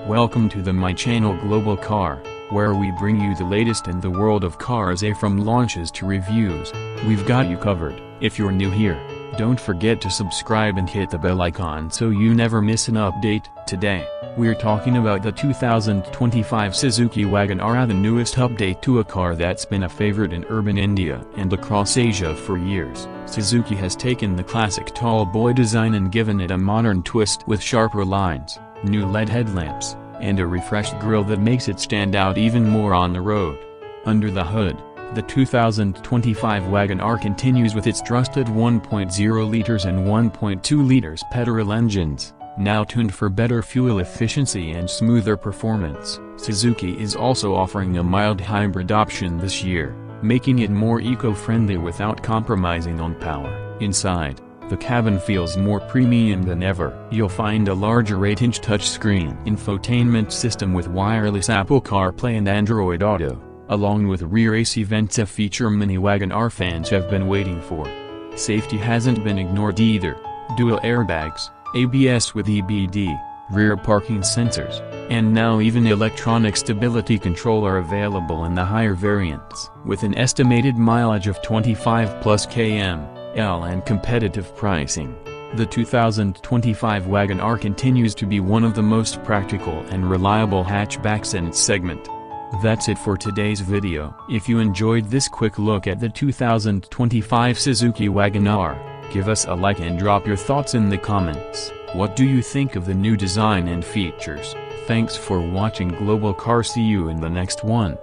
Welcome to my channel Global Car, where we bring you the latest in the world of cars, from launches to reviews. We've got you covered. If you're new here, don't forget to subscribe and hit the bell icon so you never miss an update. Today, we're talking about the 2025 Suzuki Wagon R, the newest update to a car that's been a favorite in urban India and across Asia for years. Suzuki has taken the classic tall boy design and given it a modern twist with sharper lines, new LED headlamps, and a refreshed grille that makes it stand out even more on the road. Under the hood, the 2025 Wagon R continues with its trusted 1.0 liters and 1.2 liters petrol engines, now tuned for better fuel efficiency and smoother performance. Suzuki is also offering a mild hybrid option this year, making it more eco-friendly without compromising on power. Inside, the cabin feels more premium than ever. You'll find a larger 8-inch touchscreen infotainment system with wireless Apple CarPlay and Android Auto, along with rear AC vents, a feature many Wagon R fans have been waiting for. Safety hasn't been ignored either. Dual airbags, ABS with EBD, rear parking sensors, and now even electronic stability control are available in the higher variants. With an estimated mileage of 25+ km, and competitive pricing, the 2025 Wagon R continues to be one of the most practical and reliable hatchbacks in its segment. That's it for today's video. If you enjoyed this quick look at the 2025 Suzuki Wagon R, give us a like and drop your thoughts in the comments. What do you think of the new design and features? Thanks for watching Global Car. See you in the next one.